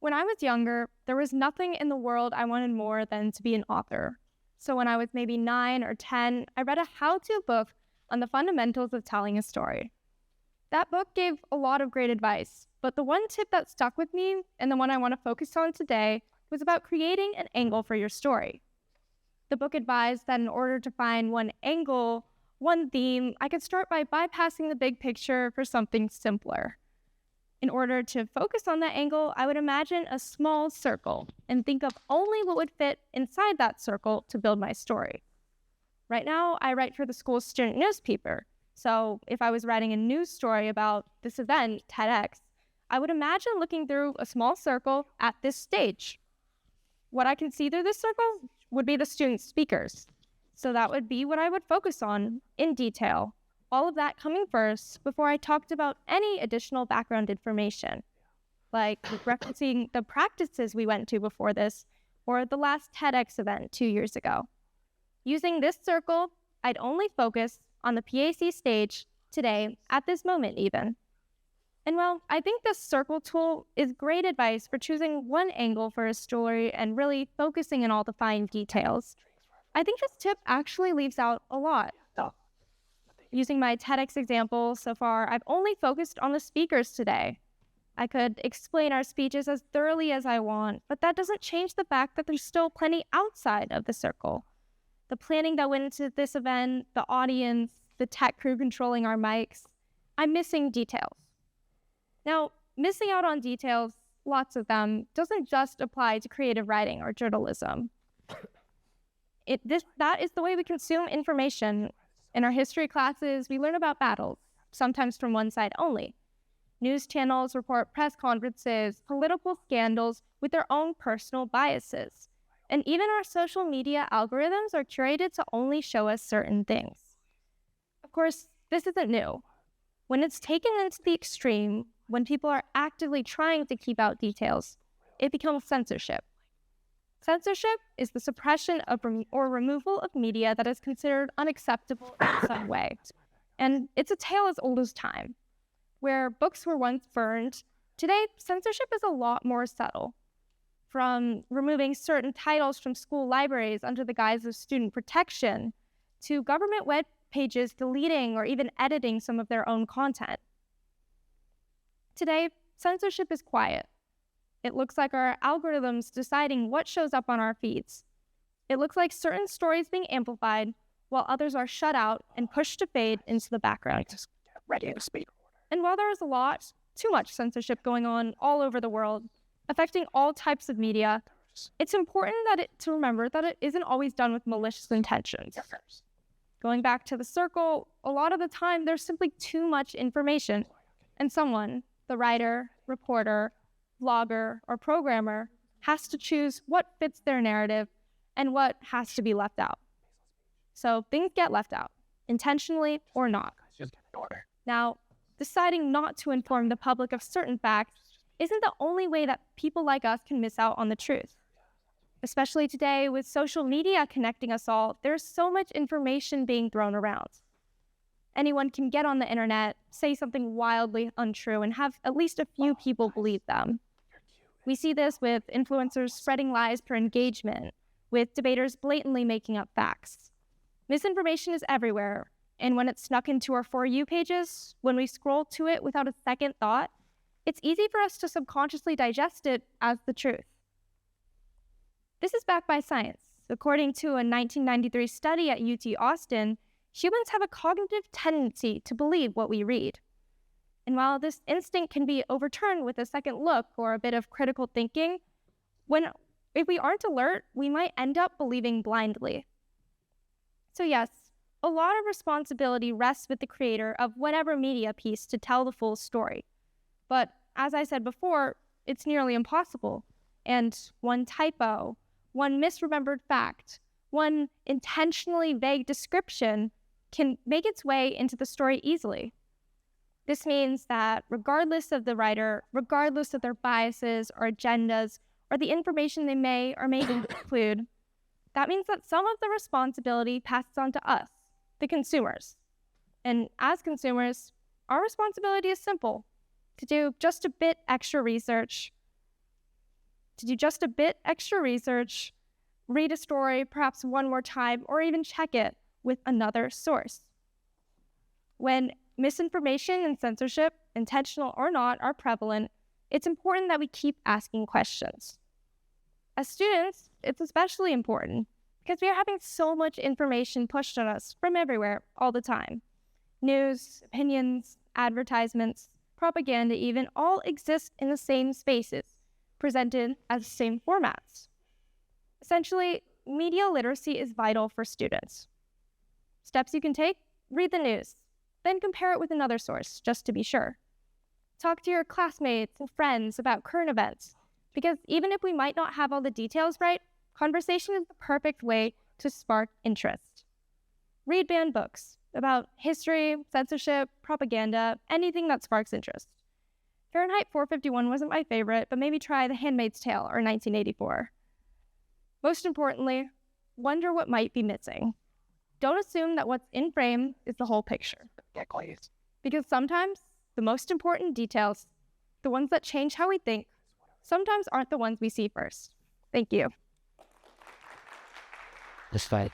When I was younger, there was nothing in the world I wanted more than to be an author. So when I was maybe 9 or 10, I read a how-to book on the fundamentals of telling a story. That book gave a lot of great advice, but the one tip that stuck with me, and the one I want to focus on today, was about creating an angle for your story. The book advised that in order to find one angle, one theme, I could start by bypassing the big picture for something simpler. In order to focus on that angle, I would imagine a small circle and think of only what would fit inside that circle to build my story. Right now, I write for the school's student newspaper, so if I was writing a news story about this event, TEDx, I would imagine looking through a small circle at this stage. What I can see through this circle would be the student speakers. So that would be what I would focus on in detail. All of that coming first before I talked about any additional background information, like referencing the practices we went to before this or the last TEDx event 2 years ago. Using this circle, I'd only focus on the PAC stage today, at this moment even. And well, I think this circle tool is great advice for choosing one angle for a story and really focusing on all the fine details. I think this tip actually leaves out a lot. Using my TEDx example so far, I've only focused on the speakers today. I could explain our speeches as thoroughly as I want, but that doesn't change the fact that there's still plenty outside of the circle. The planning that went into this event, the audience, the tech crew controlling our mics, I'm missing details. Now, missing out on details, lots of them, doesn't just apply to creative writing or journalism. That is the way we consume information. In our history classes, we learn about battles, sometimes from one side only. News channels report press conferences, political scandals with their own personal biases. And even our social media algorithms are curated to only show us certain things. Of course, this isn't new. When it's taken into the extreme, when people are actively trying to keep out details, it becomes censorship. Censorship is the suppression of or removal of media that is considered unacceptable in some way. And it's a tale as old as time. Where books were once burned, today censorship is a lot more subtle. From removing certain titles from school libraries under the guise of student protection, to government web pages deleting or even editing some of their own content. Today, censorship is quiet. It looks like our algorithms deciding what shows up on our feeds. It looks like certain stories being amplified while others are shut out and pushed to fade into the background. Just get ready to speak. And while there is a lot, too much censorship going on all over the world, affecting all types of media, it's important to remember that it isn't always done with malicious intentions. Going back to the circle, a lot of the time there's simply too much information, and someone, the writer, reporter, vlogger, or programmer, has to choose what fits their narrative and what has to be left out. So things get left out, intentionally or not. Now, deciding not to inform the public of certain facts isn't the only way that people like us can miss out on the truth. Especially today, with social media connecting us all, there's so much information being thrown around. Anyone can get on the internet, say something wildly untrue, and have at least a few people believe them. We see this with influencers spreading lies for engagement, with debaters blatantly making up facts. Misinformation is everywhere, and when it's snuck into our For You pages, when we scroll to it without a second thought, it's easy for us to subconsciously digest it as the truth. This is backed by science. According to a 1993 study at UT Austin, humans have a cognitive tendency to believe what we read. And while this instinct can be overturned with a second look or a bit of critical thinking, if we aren't alert, we might end up believing blindly. So yes, a lot of responsibility rests with the creator of whatever media piece to tell the full story. But as I said before, it's nearly impossible. And one typo, one misremembered fact, one intentionally vague description can make its way into the story easily. This means that regardless of the writer, regardless of their biases or agendas, or the information they may or may include, that means that some of the responsibility passes on to us, the consumers. And as consumers, our responsibility is simple: to do just a bit extra research, to do just a bit extra research, read a story perhaps one more time, or even check it with another source. When misinformation and censorship, intentional or not, are prevalent, it's important that we keep asking questions. As students, it's especially important because we are having so much information pushed on us from everywhere all the time. News, opinions, advertisements, propaganda even, all exist in the same spaces, presented as the same formats. Essentially, media literacy is vital for students. Steps you can take: read the news, then compare it with another source, just to be sure. Talk to your classmates and friends about current events, because even if we might not have all the details right, conversation is the perfect way to spark interest. Read banned books about history, censorship, propaganda, anything that sparks interest. Fahrenheit 451 wasn't my favorite, but maybe try The Handmaid's Tale or 1984. Most importantly, wonder what might be missing. Don't assume that what's in frame is the whole picture. Because sometimes the most important details, the ones that change how we think, sometimes aren't the ones we see first. Thank you. That's fine.